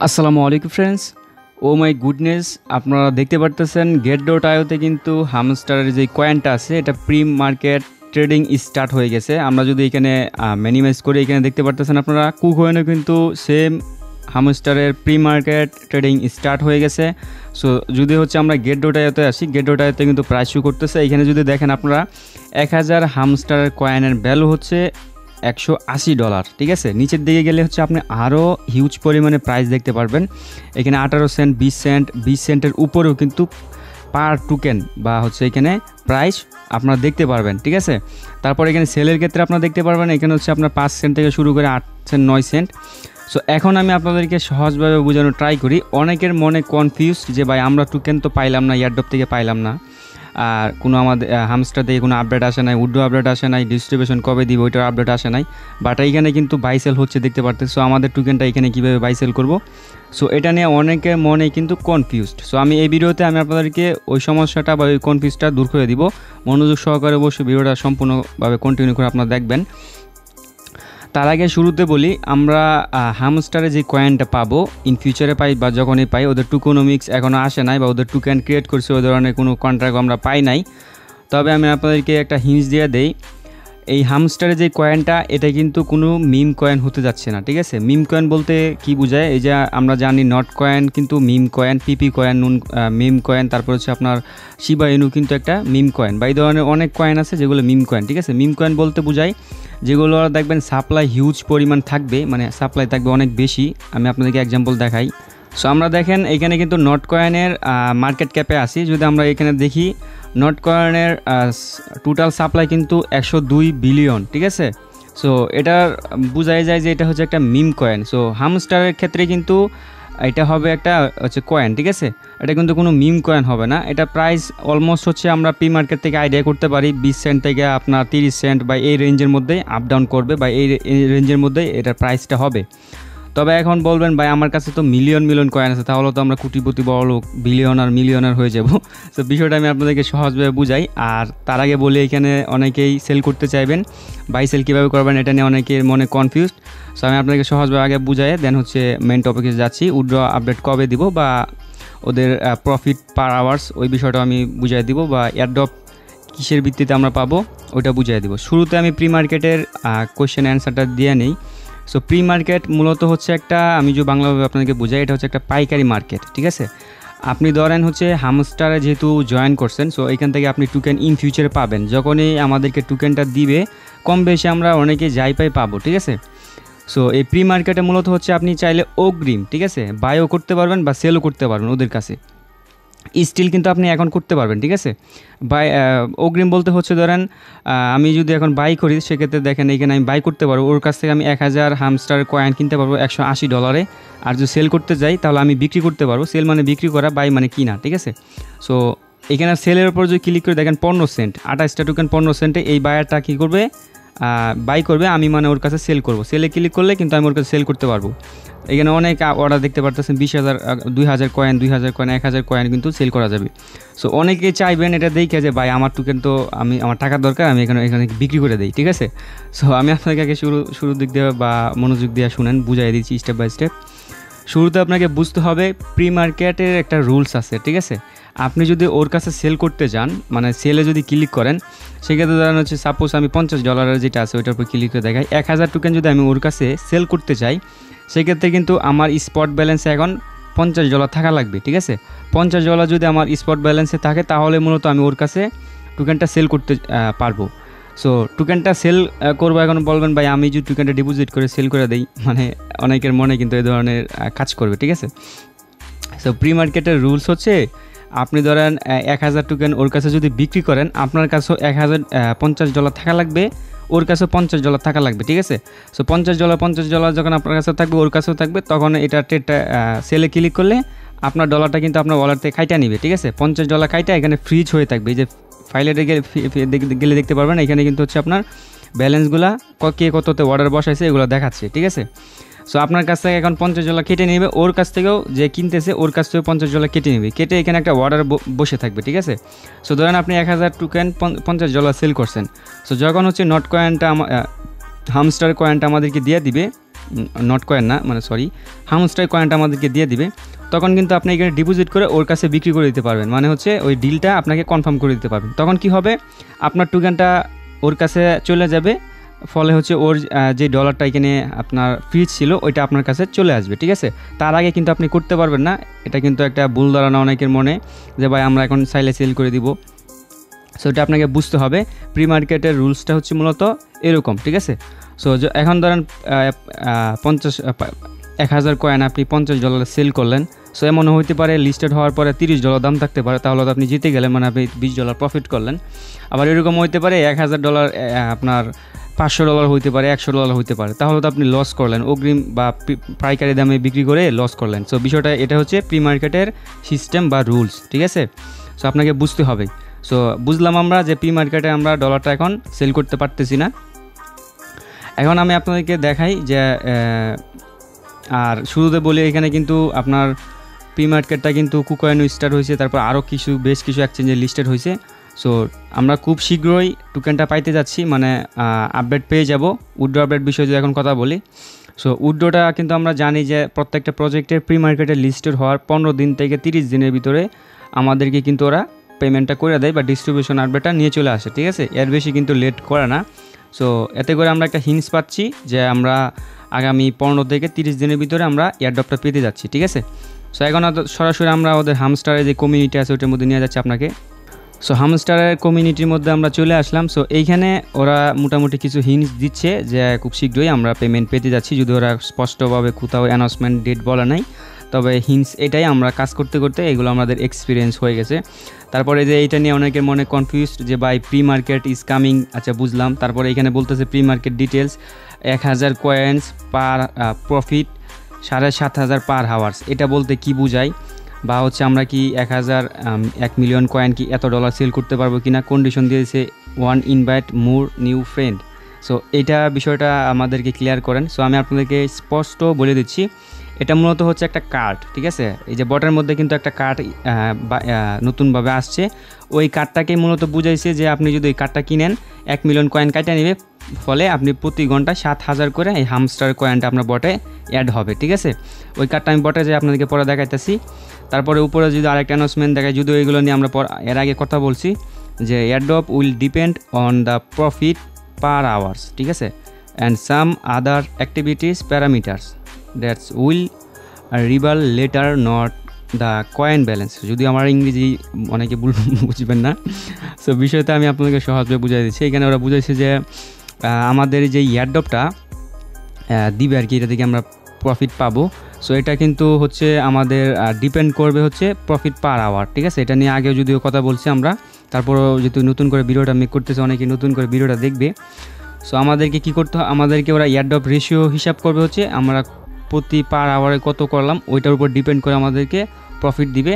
আসসালামু আলাইকুম friends. O my goodness, আপনারা দেখতে পারতেছেন get.io-তে কিন্তু হামস্টারের যে কয়েনটা আছে এটা প্রি মার্কেট ট্রেডিং স্টার্ট হয়ে গেছে। আমরা যদি এখানে মিনিমাইজ করে এখানে দেখতে পারতেছেন আপনারা কুকয়েনও কিন্তু সেম হামস্টারের প্রি মার্কেট ট্রেডিং স্টার্ট হয়ে গেছে। সো যদি হচ্ছে আমরা get.io-তে আসি, get.io-তে কিন্তু প্রাইস শো করতেছে। এখানে যদি দেখেন আপনারা 1000 হামস্টারের কয়েনের ভ্যালু হচ্ছে $180। ঠিক আছে, নিচের দিকে গেলে হচ্ছে আপনি আরও হিউজ পরিমাণে প্রাইস দেখতে পারবেন। এখানে 18 সেন্ট, 20 সেন্টের উপরেও কিন্তু পার টোকেন বা হচ্ছে এখানে প্রাইস আপনারা দেখতে পারবেন। ঠিক আছে, তারপর এখানে সেলের ক্ষেত্রে আপনারা দেখতে পারবেন এখানে হচ্ছে আপনার 5 সেন্ট থেকে শুরু করে 8 সেন্ট, 9 সেন্ট। সো এখন আমি আপনাদেরকে সহজভাবে বোঝানোর ট্রাই করি। অনেকের মনে কনফিউজ যে ভাই আমরা টোকেন তো পাইলাম না, এয়ারড্রপ থেকে পাইলাম না, আর কোনো আমাদের হামস্টার থেকে কোনো আপডেট আসে নাই, উড্ডো আপডেট আসে নাই, ডিস্ট্রিবিউশন কবে দিব ওইটার আপডেট আসে নাই, বাট এইখানে কিন্তু বাইসেল হচ্ছে দেখতে পারতেছে। সো আমাদের টোকেনটা এখানে কীভাবে বাইসেল করব, সো এটা নিয়ে অনেকের মনে কিন্তু কনফিউজড। সো আমি এই ভিডিওতে আমি আপনাদেরকে ওই সমস্যাটা বা ওই কনফিউজটা দূর করে দিব। মনোযোগ সহকারে অবশ্যই ভিডিওটা সম্পূর্ণভাবে কন্টিনিউ করে আপনারা দেখবেন। তার আগে শুরুতে বলি, আমরা হামস্টারে যে কয়েনটা পাবো ইন ফিউচারে পাই বা যখনই পাই, ওদের টোকেনোমিক্স এখনও আসে নাই বা ওদের টোকেন ক্রিয়েট করছে, ওই ধরনের কোনো কন্ট্রাক্ট আমরা পাই নাই। তবে আমি আপনাদেরকে একটা হিন্টস দিয়ে দেই, এই হামস্টারে যে কয়েনটা এটা কিন্তু কোনো মিম কয়েন হতে যাচ্ছে না। ঠিক আছে, মিম কয়েন বলতে কি বোঝায়, এই যে আমরা জানি নট কয়েন কিন্তু মিম কয়েন, পিপি কয়েন নুন মিম কয়েন, তারপর হচ্ছে আপনার শিবা ইনু কিন্তু একটা মিম কয়েন বা এই ধরনের অনেক কয়েন আছে যেগুলো মিম কয়েন। ঠিক আছে, মিম কয়েন বলতে বোঝায় যেগুলো দেখবেন সাপ্লাই হিউজ পরিমাণ থাকবে, মানে সাপ্লাই থাকবে অনেক বেশি। আমি আপনাদেরকে এক্সাম্পল দেখাই। সো আমরা দেখেন এখানে কিন্তু নট কয়েনের মার্কেট ক্যাপে আসি, যদি আমরা এখানে দেখি নট কয়েনের টোটাল সাপ্লাই কিন্তু 102 বিলিয়ন। ঠিক আছে, সো এটার বোঝাই যায় যে এটা হচ্ছে একটা মিম কয়েন। সো হামস্টারের ক্ষেত্রে কিন্তু এটা হবে একটা হচ্ছে কয়েন। ঠিক আছে, এটা কিন্তু কোনো মিম কয়েন হবে না। এটা প্রাইস অলমোস্ট হচ্ছে আমরা প্রি মার্কেট থেকে আইডিয়া করতে পারি 20 সেন্ট থেকে আপনার 30 সেন্ট বা এই রেঞ্জের মধ্যেই আপ ডাউন করবে বা এই রেঞ্জের মধ্যেই এটার প্রাইসটা হবে। তবে এখন বলবেন ভাই আমার কাছে তো মিলিয়ন মিলিয়ন কয়েন আছে, তাহলে তো আমরা কোটিপতি বড়লোক মিলিয়নার হয়ে যাব। তো বিষয়টা আমি আপনাদেরকে সহজভাবে বুঝাই। আর তার আগে বলি, এখানে অনেকেই সেল করতে চাইবেন, বাই সেল কীভাবে করবেন এটা নিয়ে অনেকের মনে কনফিউজড। সো আমি আপনাদেরকে সহজভাবে আগে বুঝাই, দেন হচ্ছে মেন টপিকে যাচ্ছি। উইথড্র আপডেট কবে দিব বা ওদের প্রফিট পার আওয়ার্স ওই বিষয়টা আমি বুঝাই দিব, বা এয়ারড্রপ কিসের ভিত্তিতে আমরা পাবো ওইটা বুঝাই দিব। শুরুতে আমি প্রি মার্কেটের কোয়েশ্চেন অ্যান্সারটা দিয়ে নিই। সো প্রি মার্কেট মূলত হচ্ছে একটা, আমি যে বাংলাভাবে আপনাদেরকে বুঝাই, এটা হচ্ছে একটা পাইকারি মার্কেট। ঠিক আছে, আপনি ধরেন হচ্ছে হামস্টারে যেহেতু জয়েন করছেন, সো এখান থেকে আপনি টোকেন ইন ফিউচারে পাবেন। যখনই আমাদেরকে টোকেনটা দিবে কম বেশি আমরা অনেকে যাই পাই পাবো। ঠিক আছে, সো এই প্রি মার্কেটে মূলত হচ্ছে আপনি চাইলে অগ্রিম, ঠিক আছে, বাইও করতে পারবেন বা সেলও করতে পারবেন ওদের কাছে, স্টিল কিন্তু আপনি এখন করতে পারবেন। ঠিক আছে, বাই অগ্রিম বলতে হচ্ছে ধরেন আমি যদি এখন বাই করি, সেক্ষেত্রে দেখেন এখানে আমি বাই করতে পারবো, ওর কাছ থেকে আমি 1000 হামস্টার কয়েন কিনতে পারবো $180। আর যদি সেল করতে যাই তাহলে আমি বিক্রি করতে পারবো। সেল মানে বিক্রি করা, বাই মানে কিনা। ঠিক আছে, সো এখানে সেলের উপর যদি ক্লিক করে দেখেন 15 সেন্ট, 28টা টোকেন 15 সেন্টে এই বায়ারটা কী করবে, বাই করবে, আমি মানে ওর কাছে সেল করব। সেলে ক্লিক করলে কিন্তু আমি ওর কাছে সেল করতে পারবো। এখানে অনেক অর্ডার দেখতে পারতেছেন, 20,000, 2000 কয়েন, 2000 কয়েন, 1000 কয়েন কিন্তু সেল করা যাবে। সো অনেকে চাইবেন এটা দেখে যে ভাই আমার টোকেন তো আমার টাকার দরকার, আমি এখানে বিক্রি করে দিই। ঠিক আছে, সো আমি আপনাকে আগে শুরুর দিক দিয়ে বা মনোযোগ দিয়ে শুনেন, বুঝাই দিচ্ছি স্টেপ বাই স্টেপ। শুরুতে আপনাকে বুঝতে হবে প্রি মার্কেটের একটা রুলস আছে। ঠিক আছে, আপনি যদি ওর কাছে সেল করতে যান, মানে সেলে যদি ক্লিক করেন, সেক্ষেত্রে ধরেন হচ্ছে সাপোজ আমি $50 যেটা আছে ওইটার উপর ক্লিক করে দেখাই, 1000 টোকেন যদি আমি ওর কাছে সেল করতে চাই, সেক্ষেত্রে কিন্তু আমার স্পট ব্যালেন্সে এখন $50 থাকা লাগবে। ঠিক আছে, $50 যদি আমার স্পট ব্যালেন্সে থাকে তাহলে মূলত আমি ওর কাছে টোকেনটা সেল করতে পারবো। সো টোকেনটা সেল করবো, এখন বলবেন ভাই আমি যদি টোকেনটা ডিপোজিট করে সেল করে দিই, মানে অনেকের মনে কিন্তু এই ধরনের কাজ করবে। ঠিক আছে, সো প্রি মার্কেটের রুলস হচ্ছে আপনি ধরেন 1000 টোকেন ওর কাছে যদি বিক্রি করেন, আপনার কাছেও $50 থাকা লাগবে, ওর কাছেও $50 থাকা লাগবে। ঠিক আছে, সো $50 যখন আপনার কাছে থাকবে ওর কাছেও থাকবে, তখন এটা ট্রেডটা সেলে ক্লিক করলে আপনার ডলারটা কিন্তু আপনার ওয়ালেট থেকে খাইটা নিবে। ঠিক আছে, $50 খাইটা এখানে ফ্রিজ হয়ে থাকবে। এই যে ফাইলেটে গেলে দেখতে পারবেন, এখানে কিন্তু হচ্ছে আপনার ব্যালেন্সগুলা কে কততে অর্ডার বসাইছে এগুলো দেখাচ্ছে। ঠিক আছে, সো আপনার কাছ থেকে এখন $50 কেটে নেবে, ওর কাছ থেকেও যে কিনতেছে ওর কাছ থেকেও $50 কেটে নেবে, কেটে এখানে একটা অর্ডার বসে থাকবে। ঠিক আছে, সো ধরেন আপনি 1000 টোকেন $50 সেল করছেন। সো যখন হচ্ছে নট কয়েনটা হামস্টার কয়েনটা আমাদেরকে দিয়ে দিবে, নট কয়েন না, মানে সরি, হামস্টার কয়েনটা আমাদেরকে দিয়ে দিবে। তখন কিন্তু আপনি এখানে ডিপোজিট করে ওর কাছে বিক্রি করে দিতে পারবেন, মানে হচ্ছে ওই ডিলটা আপনাকে কনফার্ম করে দিতে পারবেন। তখন কি হবে, আপনার টোকেনটা ওর কাছে চলে যাবে, ফলে হচ্ছে ওর যে ডলারটা এখানে আপনার ফ্রিজ ছিল ওইটা আপনার কাছে চলে আসবে, ঠিক আছে। তার আগে কিন্তু আপনি করতে পারবেন না, এটা কিন্তু একটা ভুল ধারণা অনেকের মনে যে ভাই আমরা এখন চাইলে সেল করে দিব। সো এটা আপনাকে বুঝতে হবে, প্রি মার্কেটের রুলসটা হচ্ছে মূলত এরকম, ঠিক আছে। সো এখন ধরেন 1000 কয়েন আপনি $50 সেল করলেন। সো এমনও হইতে পারে লিস্টেড হওয়ার পরে $30 দাম থাকতে পারে, তাহলে তো আপনি জিতে গেলেন, মানে আপনি $20 প্রফিট করলেন। আবার এরকম হইতে পারে $1000 আপনার $500 হইতে পারে, $100 হইতে পারে, তাহলে তো আপনি লস করলেন, অগ্রিম বা পাইকারি দামে বিক্রি করে লস করলেন। সো বিষয়টা এটা হচ্ছে প্রি মার্কেটের সিস্টেম বা রুলস, ঠিক আছে। সো আপনাকে বুঝতে হবে। সো বুঝলাম আমরা যে প্রি মার্কেটে আমরা ডলারটা এখন সেল করতে পারতেছি না। এখন আমি আপনাদেরকে দেখাই যে আর শুরুতে বলি এখানে কিন্তু আপনার প্রি মার্কেটটা কিন্তু কুকয়েনও স্টার্ট হয়েছে, তারপর আরও বেশ কিছু এক্সচেঞ্জে লিস্টেড হয়েছে। সো আমরা খুব শীঘ্রই টোকেনটা পাইতে যাচ্ছি, মানে আপডেট পেয়ে যাব। উইথড্র আপডেট বিষয়ে যদি এখন কথা বলি, সো উইথড্রটা কিন্তু আমরা জানি যে প্রত্যেকটা প্রজেক্টের প্রি মার্কেটে লিস্টেড হওয়ার 15 দিন থেকে 30 দিনের ভিতরে আমাদেরকে কিন্তু ওরা পেমেন্টটা করে দেয় বা ডিস্ট্রিবিউশন আপডেটটা নিয়ে চলে আসে, ঠিক আছে। এর বেশি কিন্তু লেট করে না। সো এতে করে আমরা একটা হিন্টস পাচ্ছি যে আমরা আগামী 15 থেকে 30 দিনের ভিতরে আমরা এয়ারড্রপটা পেতে যাচ্ছি, ঠিক আছে। সো এখন সরাসরি আমরা ওদের হামস্টারের যে কমিউনিটি আছে ওইটার মধ্যে নিয়ে যাচ্ছি আপনাকে। সো হামস্টারের কমিউনিটির মধ্যে আমরা চলে আসলাম। সো এইখানে ওরা মোটামুটি কিছু হিন্টস দিচ্ছে যে খুব শীঘ্রই আমরা পেমেন্ট পেতে যাচ্ছি, যদি ওরা স্পষ্টভাবে কোথাও অ্যানাউন্সমেন্ট ডেট বলা নাই, তবে হিন্টস এটাই, আমরা কাজ করতে করতে এগুলো আমাদের এক্সপিরিয়েন্স হয়ে গেছে। তারপরে যে এইটা নিয়ে অনেকের মনে কনফিউজড যে by pre market is coming, আচ্ছা বুঝলাম। তারপরে এখানে বলতেছে pre market details 1000 coins per profit 7500 per hours, এটা বলতে কি বুঝায়, বা হচ্ছে আমরা কি 1 মিলিয়ন কয়েন কি এত ডলার সেল করতে পারবো কিনা। কন্ডিশন দিয়েছে 1 ইনভাইট মোর নিউ ফ্রেন্ড। সো এইটা বিষয়টা আমাদেরকে ক্লিয়ার করেন। সো আমি আপনাদেরকে স্পষ্ট বলে দিচ্ছি, এটা মূলত হচ্ছে একটা কার্ড, ঠিক আছে। এই যে বটের মধ্যে কিন্তু একটা কার্ড নতুনভাবে আসছে, ওই কার্ডটাকে মূলত বুঝাইছে যে আপনি যদি ওই কার্ডটা কিনেন 1 মিলিয়ন কয়েন কাটা নেবে, ফলে আপনি প্রতি ঘন্টায় 7000 করে এই হামস্টার কয়েনটা আপনার বটে অ্যাড হবে, ঠিক আছে। ওই কার্ডটা আমি বটে যে আপনাদেরকে পরে দেখাইতেছি। তারপরে উপরে যদি আরেকটা অ্যানাউন্সমেন্ট দেখায়, যদিও এইগুলো নিয়ে আমরা এর আগে কথা বলছি যে airdrop will depend on the profit per hours, ঠিক আছে, and some other activities parameters that's will reveal later not the coin balance. যদি আমার ইংরেজি অনেকে বুঝবেন না, সো বিষয়টা আমি আপনাদেরকে সহজভাবে বুঝাই দিচ্ছি। এখানে ওরা বুঝাইছে যে আমাদের যে এয়ারড্রপটা দিবে আর কি, এটা থেকে আমরা প্রফিট পাবো। সো এটা কিন্তু হচ্ছে আমাদের ডিপেন্ড করবে হচ্ছে প্রফিট পার আওয়ার, ঠিক আছে। এটা নিয়ে আগেও যদিও কথা বলছি আমরা, তারপরও যেহেতু নতুন করে ভিডিওটা মেক করতেছে, অনেকে নতুন করে ভিডিওটা দেখবে। সো আমাদেরকে কি করতে হয়, আমাদেরকে ওরা এয়ারড্রপ রেশিও হিসাব করবে হচ্ছে আমরা প্রতি পার আওয়ারে কত করলাম, ওইটার উপর ডিপেন্ড করে আমাদেরকে প্রফিট দিবে,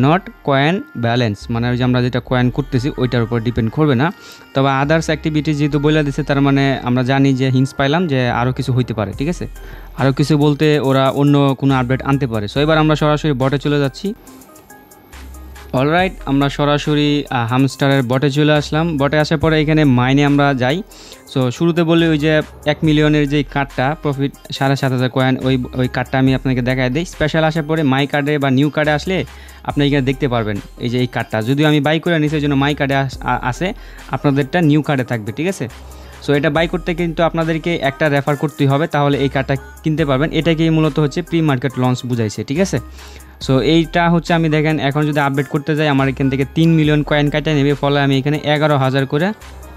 নট কয়েন ব্যালেন্স, মানে ওই যে আমরা যেটা কয়েন করতেছি ওইটার উপর ডিপেন্ড করবে না। তবে আদার্স অ্যাক্টিভিটিস যেহেতু বলে দিচ্ছে, তার মানে আমরা জানি যে হিন্টস পাইলাম যে আরও কিছু হইতে পারে, ঠিক আছে। আরও কিছু বলতে ওরা অন্য কোনো আপডেট আনতে পারে। সো এবার আমরা সরাসরি বটে চলে যাচ্ছি। অলরাইট, আমরা সরাসরি হামস্টারের বটে চলে আসলাম। বটে আসার পরে এখানে মাইনে আমরা যাই। সো শুরুতে বলি ওই যে 1 মিলিয়নের যে কার্ডটা প্রফিট 7500 কয়েন, ওই কার্ডটা আমি আপনাকে দেখাই দিই। স্পেশাল আসার পরে মাই কার্ডে বা নিউ কার্ডে আসলে আপনি এখানে দেখতে পারবেন এই যে এই কার্ডটা, যদিও আমি বাই করে নিছি, এই জন্য মাই কার্ডে আসে, আপনাদেরটা নিউ কার্ডে থাকবে, ঠিক আছে। সো এটা বাই করতে কিন্তু আপনাদেরকে একটা রেফার করতেই হবে, তাহলে এই কার্ডটা কিনতে পারবেন। এটাকেই মূলত হচ্ছে প্রি মার্কেট লঞ্চ বুঝাইছে, ঠিক আছে। সো এইটা হচ্ছে আমি দেখেন এখন যদি আপডেট করতে যাই, আমার এখান থেকে 3 মিলিয়ন কয়েন কাটা নেবে, ফলে আমি এখানে 11000 করে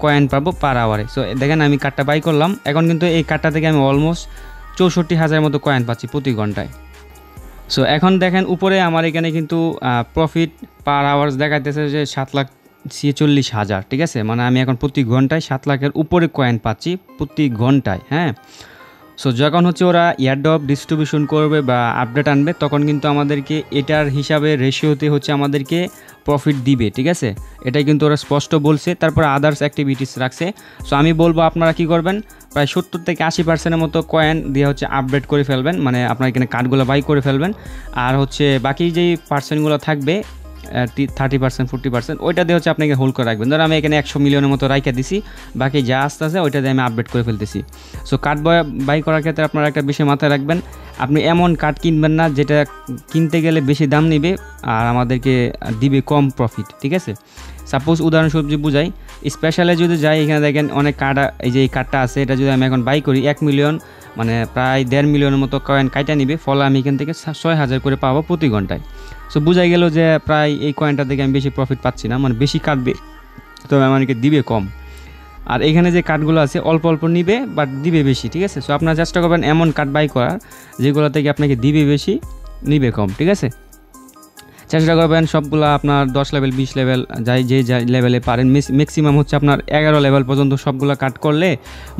কয়েন পাবো পার আওয়ারে। সো দেখেন আমি কার্ডটা বাই করলাম, এখন কিন্তু এই কার্ডটা থেকে আমি অলমোস্ট 64000 মতো কয়েন পাচ্ছি প্রতি ঘন্টায়। সো এখন দেখেন উপরে আমার এখানে কিন্তু প্রফিট পার আওয়ার্স দেখাইতেছে যে 7,46,000, ঠিক আছে। মানে আমি এখন প্রতি ঘন্টায় 7 লাখের উপরে কয়েন পাচ্ছি প্রতি ঘন্টায়, হ্যাঁ। সো যখন হচ্ছে ওরা এয়ারড্রপ ডিস্ট্রিবিউশন করবে বা আপডেট আনবে, তখন কিন্তু আমাদেরকে এটার হিসাবে রেশিওতে হচ্ছে আমাদেরকে প্রফিট দিবে, ঠিক আছে। এটাই কিন্তু ওরা স্পষ্ট বলছে। তারপর আদার্স অ্যাক্টিভিটিস রাখছে। সো আমি বলবো আপনারা কি করবেন, প্রায় 70 থেকে 80% মতো কয়েন দিয়ে হচ্ছে আপডেট করে ফেলবেন, মানে আপনার এখানে কার্ডগুলো বাই করে ফেলবেন। আর হচ্ছে বাকি যেই পার্সেন্টগুলো থাকবে 30% 40%, ওইটা দিয়ে হচ্ছে আপনাকে হোল্ড করে রাখবেন। ধরো আমি এখানে 100 মিলিয়নের মতো রাইখা দিছি, বাকি যা আসতেছে ওইটা দিয়ে আমি আপডেট করে ফেলতেছি। সো কার্ড বাই করার ক্ষেত্রে আপনারা একটা বিষয় মাথায় রাখবেন, আপনি এমন কার্ড কিনবেন না যেটা কিনতে গেলে বেশি দাম নেবে আর আমাদেরকে দিবে কম প্রফিট, ঠিক আছে? সাপোজ উদাহরণস্বরূপ যে বুঝাই, স্পেশালে যদি যাই, এখানে দেখেন অনেক কার্ড, এই যে এই কার্ডটা আছে, এটা যদি আমি এখন বাই করি 1 মিলিয়ন মানে প্রায় 1.5 মিলিয়নের মতো কয়েন কাইটা নিবে, ফলে আমি এখান থেকে 6,000 করে পাবো প্রতি ঘন্টায়। সো বুঝাই গেল যে প্রায় এই কয়েনটা থেকে আমি বেশি প্রফিট পাচ্ছি না, মানে বেশি কাটবে তবে আমাকে দিবে কম। আর এখানে যে কার্ডগুলো আছে অল্প অল্প নিবে বাট দিবে বেশি, ঠিক আছে? সো আপনারা চেষ্টা করবেন এমন কার্ড বাই করার যেগুলো থেকে আপনাকে দিবে বেশি, নিবে কম, ঠিক আছে? চেষ্টা করবেন সবগুলো আপনার 10 লেভেল 20 লেভেল যে লেভেলে পারেন, ম্যাক্সিমাম হচ্ছে আপনার 11 লেভেল পর্যন্ত সবগুলো কাট করলে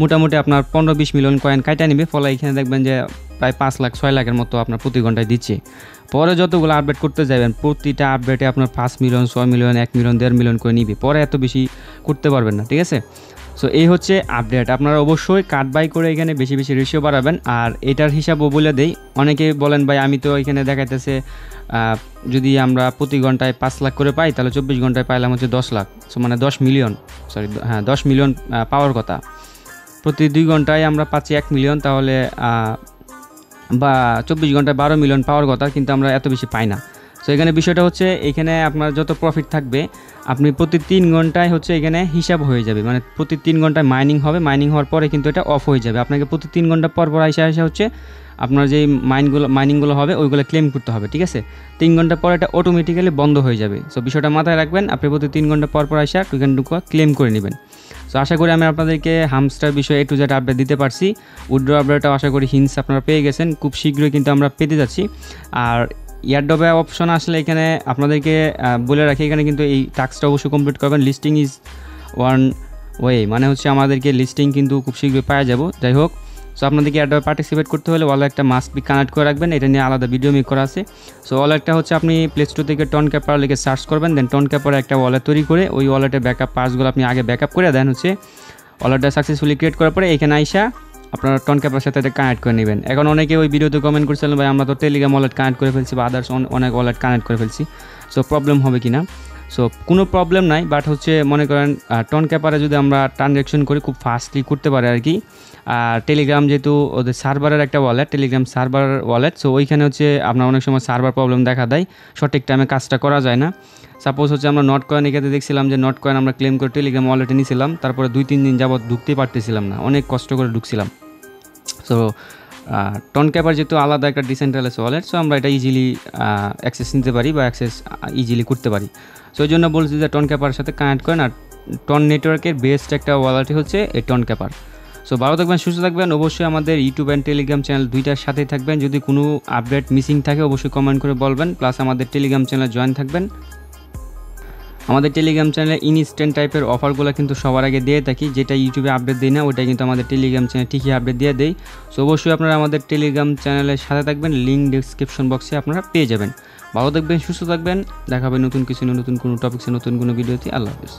মোটামুটি আপনার 15-20 মিলিয়ন কয়েন কাটা নিবে, ফলে এখানে দেখবেন যে প্রায় 5 লাখ 6 লাখের মতো আপনার প্রতি ঘন্টায় দিচ্ছে। পরে যতগুলো আপডেট করতে যাবেন প্রতিটা আপডেটে আপনার 5 মিলিয়ন 6 মিলিয়ন 1 মিলিয়ন 1.5 মিলিয়ন করে নিবে, পরে এত বেশি করতে পারবেন না, ঠিক আছে? সো এই হচ্ছে আপডেট। আপনারা অবশ্যই কার্ড বাই করে এখানে বেশি বেশি রেশিও বাড়াবেন। আর এটার হিসাবও বলে দেই, অনেকে বলেন ভাই আমি তো এখানে দেখাইতেছে যদি আমরা প্রতি ঘন্টায় 5 লাখ করে পাই তাহলে 24 ঘন্টায় পাইলাম হচ্ছে 10 লাখ, সো মানে 10 মিলিয়ন, সরি হ্যাঁ 10 মিলিয়ন পাওয়ার কথা। প্রতি 2 ঘন্টায় আমরা পাচ্ছি 1 মিলিয়ন, তাহলে বা 24 ঘন্টায় 12 মিলিয়ন পাওয়ার কথা, কিন্তু আমরা এত বেশি পাই না। সো এখানে বিষয়টা হচ্ছে এখানে আপনার যত প্রফিট থাকবে আপনি প্রতি 3 ঘন্টায় হচ্ছে এখানে হিসাব হয়ে যাবে, মানে প্রতি 3 ঘন্টায় মাইনিং হবে, মাইনিং হওয়ার পরে কিন্তু এটা অফ হয়ে যাবে। আপনাকে প্রতি 3 ঘন্টা পর পর আসা হচ্ছে আপনার যেই মাইনিংগুলো হবে ওইগুলো ক্লেম করতে হবে, ঠিক আছে? 3 ঘন্টা পর এটা অটোমেটিক্যালি বন্ধ হয়ে যাবে। সো বিষয়টা মাথায় রাখবেন, আপনি প্রতি 3 ঘন্টা পর পর আসা টোকেনটুকু ক্লেম করে নেবেন। সো আশা করি আমি আপনাদেরকে হামস্টার বিষয়ে A to Z আপডেট দিতে পারছি। উইথড্র আপডেটটাও আশা করি হিন্টস আপনারা পেয়ে গেছেন, খুব শীঘ্রই কিন্তু আমরা পেতে যাচ্ছি। আর এয়ারড্রপে অপশন আসলে এখানে আপনাদেরকে বলে রাখি, এখানে কিন্তু এই টাস্কটা অবশ্যই কমপ্লিট করবেন। লিস্টিং ইজ ওয়ান ওয়ে, মানে হচ্ছে আমাদেরকে লিস্টিং কিন্তু খুব শীঘ্রই পাওয়া যাব। যাই হোক, সো আপনাদেরকে এয়ারড্রপে পার্টিসিপেট করতে হলে ওয়ালেটটা মাস্ট বি কানেক্ট করে রাখবেন, এটা নিয়ে আলাদা ভিডিও মেক করা আছে। সো ওয়ালেটটা হচ্ছে আপনি প্লে স্টোর থেকে টনক্যাপার লিখে সার্চ করবেন, দেন টনক্যাপারে একটা ওয়ালেট তৈরি করে ওই ওয়ালেটের ব্যাকআপ পাসগুলো আপনি আগে ব্যাকআপ করে দেন, হচ্ছে ওয়ালেটটা সাকসেসফুলি ক্রিয়েট করার পরে এখানে আইসা আপনারা টনক্যাপার সাথে এটা কানেক্ট করে নেবেন। এখন অনেকে ওই ভিডিওতে কমেন্ট করছিলেন ভাই আমরা তো টেলিগ্রাম ওয়ালেট কানেক্ট করে ফেলছি বা আদার্স অনেক ওয়ালেট কানেক্ট করে ফেলছি, সো প্রবলেম হবে কি না? সো কোনো প্রবলেম নাই, বাট হচ্ছে মনে করেন টনক্যাপারে যদি আমরা ট্রানজ্যাকশন করি খুব ফাস্টলি করতে পারে আর কি। আর টেলিগ্রাম যেহেতু ওদের সার্ভারের একটা wallet, Telegram server wallet, so ওইখানে হচ্ছে আপনার অনেক সময় সার্ভার প্রবলেম দেখা দেয়, সঠিক টাইমে কাজটা করা যায় না। সাপোজ হচ্ছে আমরা নট কয়েন এখানে দেখছিলাম যে নট কয়েন আমরা ক্লেম করে টেলিগ্রাম ওয়ালেটে নিয়েছিলাম, তারপরে 2-3 দিন যাবত ঢুকতেই পারতেছিলাম না, অনেক কষ্ট করে ঢুকছিলাম। সো টনক্যাপার যেহেতু আলাদা একটা ডিসেন্ট্রালাইজড ওয়ালেট, সো আমরা এটা ইজিলি অ্যাক্সেস নিতে পারি বা অ্যাক্সেস ইজিলি করতে পারি। সো এই জন্য বলছি যে টনক্যাপারের সাথে কানেক্ট করেন। আর টন নেটওয়ার্কের বেস্ট একটা ওয়ালেটই হচ্ছে এই টনক্যাপার। সো ভালো থাকবেন, সুস্থ থাকবেন, অবশ্যই আমাদের ইউটিউব অ্যান্ড টেলিগ্রাম চ্যানেল দুইটার সাথেই থাকবেন। যদি কোনো আপডেট মিসিং থাকে অবশ্যই কমেন্ট করে বলবেন, প্লাস আমাদের টেলিগ্রাম চ্যানেলে জয়েন থাকবেন। আমাদের টেলিগ্রাম চ্যানেলে ইনস্ট্যান্ট টাইপের অফারগুলো কিন্তু সবার আগে দিয়ে থাকি, যেটা ইউটিউবে আপডেট দিই না ওইটা কিন্তু আমাদের টেলিগ্রাম চ্যানেলে ঠিকই আপডেট দিয়ে দেই। সো অবশ্যই আপনারা আমাদের টেলিগ্রাম চ্যানেলের সাথে থাকবেন, লিঙ্ক ডেসক্রিপশন বক্সে আপনারা পেয়ে যাবেন। ভালো থাকবেন, সুস্থ থাকবেন, দেখা হবে নতুন কিছু নতুন কোনো টপিক্সে নতুন কোনো ভিডিওতে। আল্লাহ হাফেজ।